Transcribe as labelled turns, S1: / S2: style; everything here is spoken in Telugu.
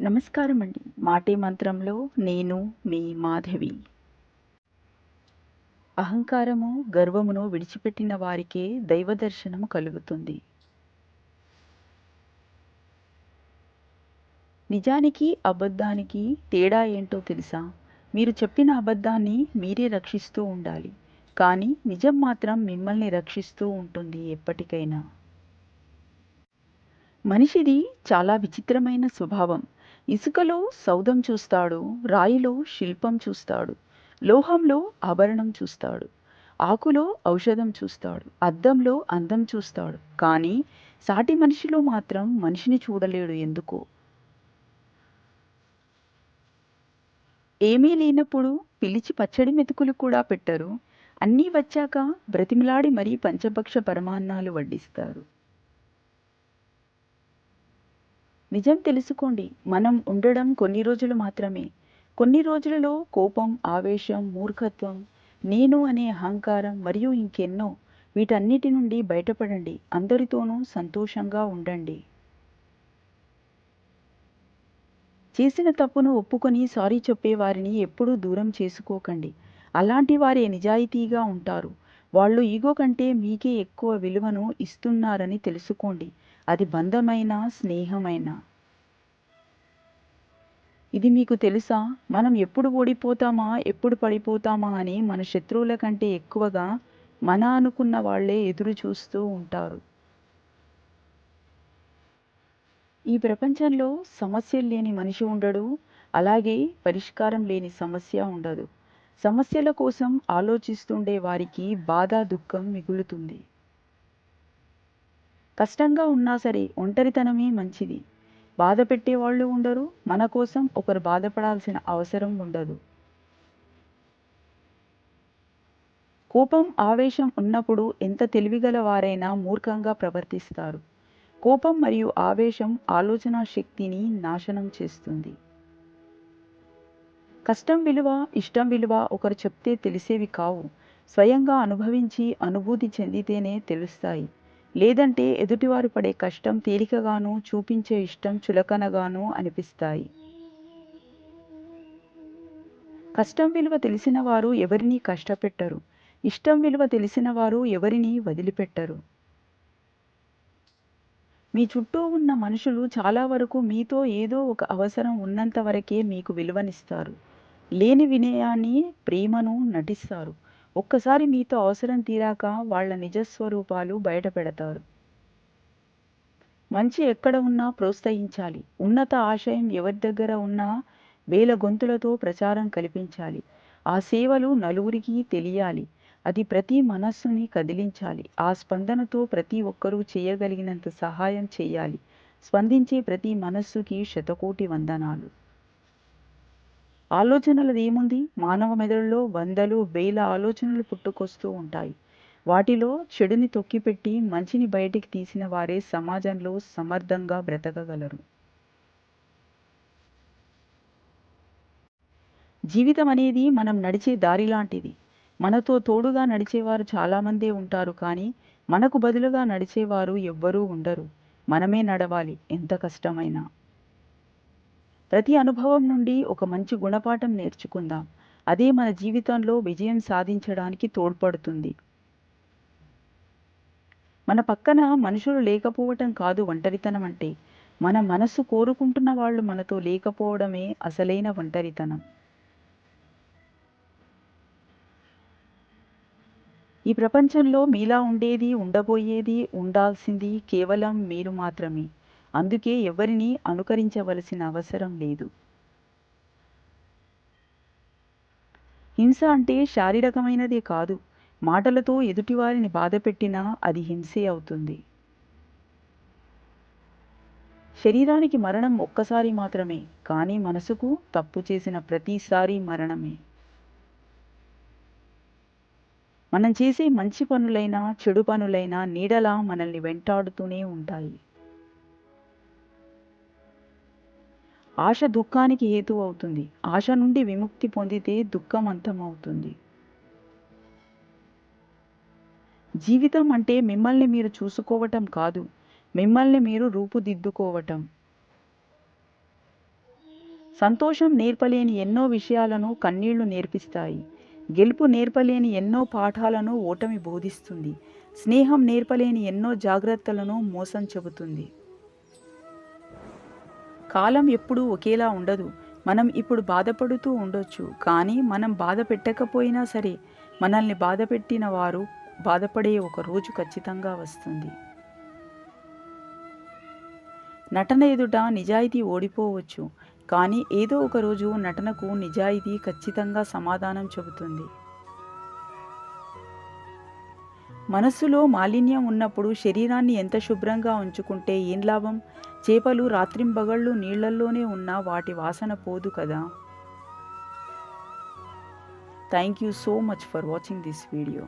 S1: నమస్కారం అండి. మాటే మంత్రంలో నేను మీ మాధవి. అహంకారము, గర్వమును విడిచిపెట్టిన వారికే దైవ దర్శనము కలుగుతుంది. నిజానికి, అబద్ధానికి తేడా ఏంటో తెలుసా? మీరు చెప్పిన అబద్ధాన్ని మీరే రక్షిస్తూ ఉండాలి. కానీ నిజం మాత్రం మిమ్మల్ని రక్షిస్తూ ఉంటుంది ఎప్పటికైనా. మనిషిది చాలా విచిత్రమైన స్వభావం. ఇసుకలో సౌధం చూస్తాడు, రాయిలో శిల్పం చూస్తాడు, లోహంలో ఆభరణం చూస్తాడు, ఆకులో ఔషధం చూస్తాడు, అద్దంలో అందం చూస్తాడు. కానీ సాటి మనిషిలో మాత్రం మనిషిని చూడలేడు ఎందుకో. ఏమీ లేనప్పుడు పిలిచి పచ్చడి మెతుకులు కూడా పెట్టరు. అన్నీ వచ్చాక బ్రతిమిలాడి మరీ పంచభక్ష పరమాన్నాలు వడ్డిస్తారు. నిజం తెలుసుకోండి. మనం ఉండడం కొన్ని రోజులు మాత్రమే. కొన్ని రోజులలో కోపం, ఆవేశం, మూర్ఖత్వం, నేను అనే అహంకారం మరియు ఇంకెన్నో. వీటన్నిటి నుండి బయటపడండి. అందరితోనూ సంతోషంగా ఉండండి. చేసిన తప్పును ఒప్పుకొని సారీ చెప్పే వారిని ఎప్పుడూ దూరం చేసుకోకండి. అలాంటి వారే నిజాయితీగా ఉంటారు. వాళ్ళు ఈగో కంటే మీకే ఎక్కువ విలువను ఇస్తున్నారని తెలుసుకోండి. అది బంధమైనా, స్నేహమైనా. ఇది మీకు తెలుసా? మనం ఎప్పుడు ఓడిపోతామా, ఎప్పుడు పడిపోతామా అని మన శత్రువుల కంటే ఎక్కువగా మన అనుకున్న వాళ్ళే ఎదురు చూస్తూ ఉంటారు. ఈ ప్రపంచంలో సమస్యలు లేని మనిషి ఉండడు. అలాగే పరిష్కారం లేని సమస్య ఉండదు. సమస్యల కోసం ఆలోచిస్తుండే వారికి బాధ, దుఃఖం మిగులుతుంది. కష్టంగా ఉన్నా సరే ఒంటరితనమే మంచిది. బాధ పెట్టేవాళ్ళు ఉండరు. మన కోసం ఒకరు బాధపడాల్సిన అవసరం ఉండదు. కోపం, ఆవేశం ఉన్నప్పుడు ఎంత తెలివిగల వారైనా మూర్ఖంగా ప్రవర్తిస్తారు. కోపం మరియు ఆవేశం ఆలోచనా శక్తిని నాశనం చేస్తుంది. కష్టం విలువ, ఇష్టం విలువ ఒకరు చెప్తే తెలిసేవి కావు. స్వయంగా అనుభవించి అనుభూతి చెందితేనే తెలుస్తాయి. లేదంటే ఎదుటివారు పడే కష్టం తేలికగానూ, చూపించే ఇష్టం చులకనగానూ అనిపిస్తాయి. కష్టం విలువ తెలిసిన వారు ఎవరినీ కష్టపెట్టరు. ఇష్టం విలువ తెలిసిన వారు ఎవరినీ వదిలిపెట్టరు. మీ చుట్టూ ఉన్న మనుషులు చాలా వరకు మీతో ఏదో ఒక అవసరం ఉన్నంత వరకే మీకు విలువనిస్తారు. లేని వినయాన్ని, ప్రేమను నటిస్తారు. ఒక్కసారి మీతో అవసరం తీరాక వాళ్ళ నిజస్వరూపాలు బయటపెడతారు. మంచి ఎక్కడ ఉన్నా ప్రోత్సహించాలి. ఉన్నత ఆశయం ఎవరి దగ్గర ఉన్నా వేల గొంతులతో ప్రచారం కల్పించాలి. ఆ సేవలు నలుగురికి తెలియాలి. అది ప్రతి మనస్సుని కదిలించాలి. ఆ స్పందనతో ప్రతి ఒక్కరూ చేయగలిగినంత సహాయం చేయాలి. స్పందించే ప్రతి మనస్సుకి శతకోటి వందనాలు. ఆలోచనలదేముంది? మానవ మెదడులో వందలు, వేల ఆలోచనలు పుట్టుకొస్తూ ఉంటాయి. వాటిలో చెడుని తొక్కిపెట్టి మంచిని బయటికి తీసిన వారే సమాజంలో సమర్థంగా బ్రతకగలరు. జీవితం అనేది మనం నడిచే దారి లాంటిది. మనతో తోడుగా నడిచేవారు చాలామందే ఉంటారు కానీ, మనకు బదులుగా నడిచేవారు ఎవ్వరూ ఉండరు. మనమే నడవాలి ఎంత కష్టమైనా. ప్రతి అనుభవం నుండి ఒక మంచి గుణపాఠం నేర్చుకుందాం. అదే మన జీవితంలో విజయం సాధించడానికి తోడ్పడుతుంది. మన పక్కన మనుషులు లేకపోవటం కాదు ఒంటరితనం అంటే. మన మనసు కోరుకుంటున్న వాళ్ళు మనతో లేకపోవడమే అసలైన ఒంటరితనం. ఈ ప్రపంచంలో మీలా ఉండేది, ఉండబోయేది, ఉండాల్సింది కేవలం మీరు మాత్రమే. అందుకే ఎవరినీ అనుకరించవలసిన అవసరం లేదు. హింస అంటే శారీరకమైనదే కాదు. మాటలతో ఎదుటివారిని బాధపెట్టినా అది హింసే అవుతుంది. శరీరానికి మరణం ఒక్కసారి మాత్రమే. కానీ మనసుకు తప్పు చేసిన ప్రతిసారి మరణమే. మనం చేసే మంచి పనులైనా, చెడు పనులైనా నీడలా మనల్ని వెంటాడుతూనే ఉంటాయి. ఆశ దుఃఖానికి హేతువు అవుతుంది. ఆశ నుండి విముక్తి పొందితే దుఃఖం అంతమవుతుంది. జీవితం అంటే మిమ్మల్ని మీరు చూసుకోవటం కాదు. మిమ్మల్ని మీరు రూపుదిద్దుకోవటం. సంతోషం నేర్పలేని ఎన్నో విషయాలను కన్నీళ్లు నేర్పిస్తాయి. గెలుపు నేర్పలేని ఎన్నో పాఠాలను ఓటమి బోధిస్తుంది. స్నేహం నేర్పలేని ఎన్నో జాగ్రత్తలను మోసం చెబుతుంది. కాలం ఎప్పుడూ ఒకేలా ఉండదు. మనం ఇప్పుడు బాధపడుతూ ఉండొచ్చు, కానీ మనం బాధ పెట్టకపోయినా సరే మనల్ని బాధపెట్టిన వారు బాధపడే ఒక రోజు ఖచ్చితంగా వస్తుంది. నటన ఎదుట నిజాయితీ ఓడిపోవచ్చు, కానీ ఏదో ఒక రోజు నటనకు నిజాయితీ ఖచ్చితంగా సమాధానం చెబుతుంది. మనస్సులో మాలిన్యం ఉన్నప్పుడు శరీరాన్ని ఎంత శుభ్రంగా ఉంచుకుంటే ఏం లాభం? చేపలు రాత్రింబగళ్ళు నీళ్లల్లోనే ఉన్నా వాటి వాసన పోదు కదా. Thank you so much for watching this video.